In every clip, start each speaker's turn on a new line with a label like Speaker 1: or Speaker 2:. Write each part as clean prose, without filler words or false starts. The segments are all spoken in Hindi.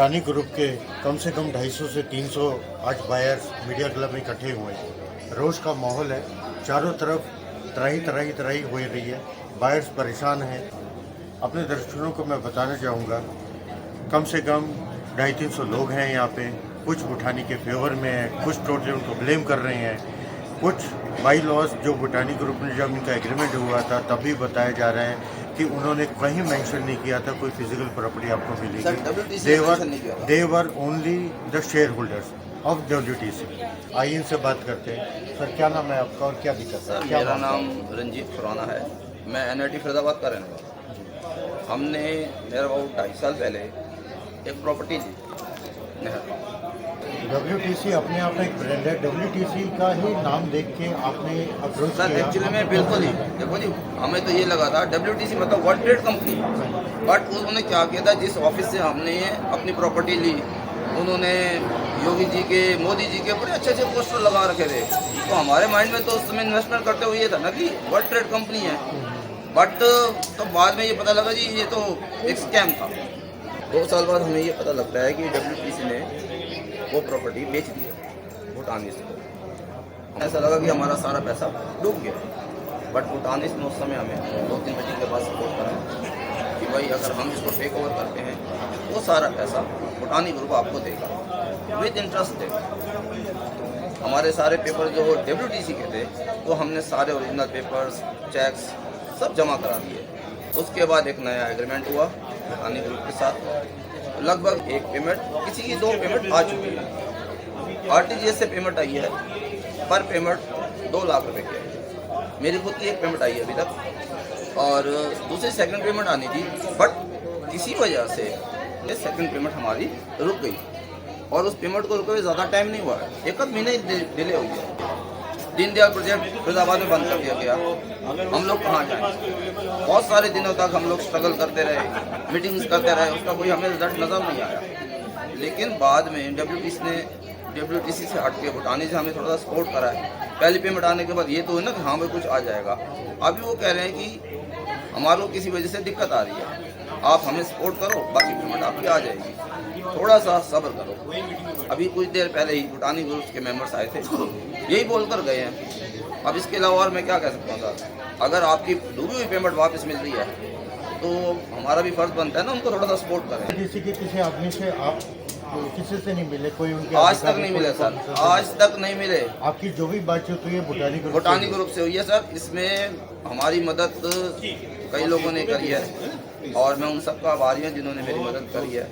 Speaker 1: भूटानी ग्रुप के कम से कम 250 से 300 आज बायर्स मीडिया क्लब में इकट्ठे हुए हैं। रोज़ का माहौल है, चारों तरफ तराही हो रही है, बायर्स परेशान हैं। अपने दर्शकों को मैं बताना चाहूँगा, कम से कम 250-300 लोग हैं यहाँ पे। कुछ भूटानी के फेवर में हैं, कुछ टोटली उनको ब्लेम कर रहे हैं। कुछ बाई लॉस जो भूटानी ग्रुप में जब इनका एग्रीमेंट हुआ था तभी बताया जा रहा है कि उन्होंने कहीं मेंशन नहीं किया था कोई फिजिकल प्रॉपर्टी आपको मिलेगी। They're only the share holders of WTC। आइए इनसे बात करते हैं। सर, क्या नाम है आपका और क्या दिक्कत है?
Speaker 2: मेरा नाम रंजीत खुराना है। मैं NIT फरीदाबाद का रहने वाला। हमने मेरा 2.5 साल पहले एक प्रॉपर्टी ली नहर।
Speaker 1: WTC अपने आप में एक ब्रांड है। WTC का ही नाम देख के आपने अप्रोच किया?
Speaker 2: सर एक्चुअली में बिल्कुल ही देखो जी, हमें तो ये लगा था WTC मतलब वर्ल्ड ट्रेड कंपनी, बट उन्होंने क्या किया था, जिस ऑफिस से हमने अपनी प्रॉपर्टी ली उन्होंने योगी जी के, मोदी जी के बड़े अच्छे अच्छे पोस्टर लगा रखे थे। तो हमारे माइंड में तो उस समय इन्वेस्टमेंट करते हुए ये था ना कि वर्ल्ड ट्रेड कंपनी है, बट तो बाद में ये पता लगा जी ये तो एक स्कैम था। 2 साल बाद हमें ये पता लगता है कि WTC ने वो प्रॉपर्टी बेच दी है भूटानीस को। ऐसा लगा कि हमारा सारा पैसा डूब गया, बट भूटानीस ने उस समय हमें 2-3 मीटिंग के बाद सपोर्ट करा कि भाई अगर हम इसको टेक ओवर करते हैं वो सारा पैसा भूटानी ग्रुप आपको देगा विद इंटरेस्ट देगा। हमारे सारे पेपर जो WTC के थे वो हमने सारे ओरिजिनल पेपर्स, चेक्स सब जमा करा दिए। उसके बाद एक नया एग्रीमेंट हुआ भूटानी ग्रुप के साथ। लगभग एक पेमेंट, किसी की 2 पेमेंट आ चुकी है। RTGS से पेमेंट आई है, पर पेमेंट 2 लाख रुपए की है। मेरी खुद की एक पेमेंट आई है अभी तक, और दूसरी सेकंड पेमेंट आनी थी, बट किसी वजह से ये सेकंड पेमेंट हमारी रुक गई। और उस पेमेंट को रुके हुए ज़्यादा टाइम नहीं हुआ है, 1 महीने डिले हो गया। दीनदयाल प्रोजेक्ट फरीदाबाद में बंद कर दिया गया। हम लोग कहाँ जाएं? बहुत सारे दिनों तक हम लोग स्ट्रगल करते रहे, मीटिंग्स करते रहे, उसका कोई हमें रिजल्ट नज़र नहीं आया। लेकिन बाद में WTC से हट के भूटानी से हमें थोड़ा सा सपोर्ट करा है। पहली पेमेंट आने के बाद ये तो है ना कि हाँ भाई कुछ आ जाएगा। अभी वो कह रहे हैं कि हमारे किसी वजह से दिक्कत आ रही है, आप हमें सपोर्ट करो, बाकी पेमेंट आपकी आ जाएगी, थोड़ा सा सब्र करो। अभी कुछ देर पहले ही भूटानी ग्रुप के मेंबर्स आए थे, यही बोलकर गए हैं। अब इसके अलावा और मैं क्या कह सकता हूँ सर, अगर आपकी डूबी हुई पेमेंट वापस मिल रही है तो हमारा भी फर्ज बनता है ना उनको थोड़ा सा सपोर्ट करें।
Speaker 1: किसी आदमी से आप किसी से नहीं मिले? कोई उनके
Speaker 2: आज तक नहीं मिले सर, आज तक नहीं मिले।
Speaker 1: आपकी जो भी बातचीत हुई है
Speaker 2: भूटानी ग्रुप से हुई है सर। इसमें हमारी मदद कई लोगों ने करी है और मैं उन सबका आभारी हूँ जिन्होंने मेरी मदद करी है।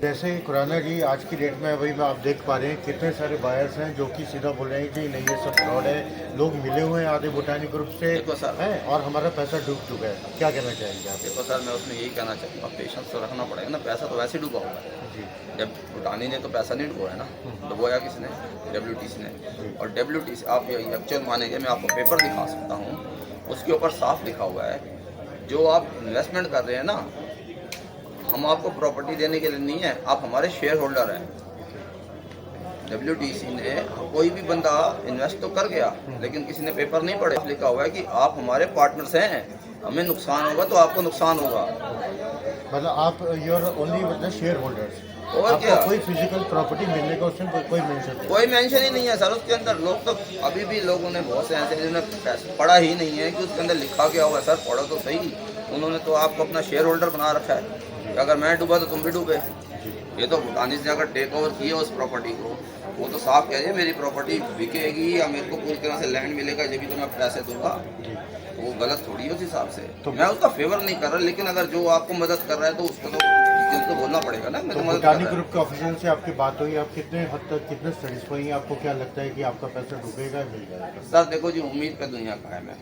Speaker 1: जैसे खुराना जी, आज की डेट में वही आप देख पा रहे हैं कितने सारे बायर्स हैं जो कि सीधा बोल रहे हैं कि नहीं ये सब फ्रॉड है, लोग मिले हुए हैं आधे भूटानी ग्रुप से हैं और हमारा पैसा डूब चुका है। क्या कहना चाहेंगे आप?
Speaker 2: देखो सर, मैं उसमें यही कहना चाहूँगा, पेशेंस तो रखना पड़ेगा ना। पैसा तो वैसे डूबा हुआ है जी। जब भूटानी ने तो पैसा नहीं डुबोया ना, डुबोया किसने? WTC ने। और WTC, आप एक्चुअल मानेंगे, मैं आपको पेपर दिखा सकता हूँ, उसके ऊपर साफ लिखा हुआ है जो आप इन्वेस्टमेंट कर रहे हैं ना, हम आपको प्रॉपर्टी देने के लिए नहीं है, आप हमारे शेयर होल्डर हैं। WTC ने, कोई भी बंदा इन्वेस्ट तो कर गया लेकिन किसी ने पेपर नहीं पढ़े, लिखा हुआ है कि आप हमारे पार्टनर्स हैं, हमें नुकसान होगा तो आपको नुकसान होगा।
Speaker 1: मतलब आप यूर ओनली मतलब शेयर होल्डर्स,
Speaker 2: और क्या?
Speaker 1: कोई फिजिकल प्रॉपर्टी मिलने का उसमें कोई मेंशन
Speaker 2: ही नहीं है सर उसके अंदर। लोग तो अभी भी, लोगों ने बहुत से ऐसे जिन्होंने पढ़ा ही नहीं है कि उसके अंदर लिखा क्या हुआ है। सर पढ़ो तो सही, उन्होंने तो आपको अपना शेयर होल्डर बना रखा है कि अगर मैं डूबा तो तुम भी डूबे। ये तो भूटानी से अगर टेक ओवर किए उस प्रॉपर्टी को, वो तो साफ कह रही मेरी प्रॉपर्टी बिकेगी या मेरे को पूरी तरह से लैंड मिलेगा जब भी तो मैं पैसे दूंगा। वो गलत थोड़ी है उस हिसाब से। तो मैं उसका फेवर नहीं कर रहा, लेकिन अगर जो आपको मदद कर रहा है तो उसको तो बोलना पड़ेगा ना। मैं तो
Speaker 1: भूटानी ग्रुप के ऑफिसर से आपकी बात हुई, आप कितने हद तक कितने सेटिस्फाई हैं? आपको क्या लगता है कि आपका पैसा डूबेगा, मिल जाएगा?
Speaker 2: सर देखो जी, उम्मीद पे दुनिया कायम है।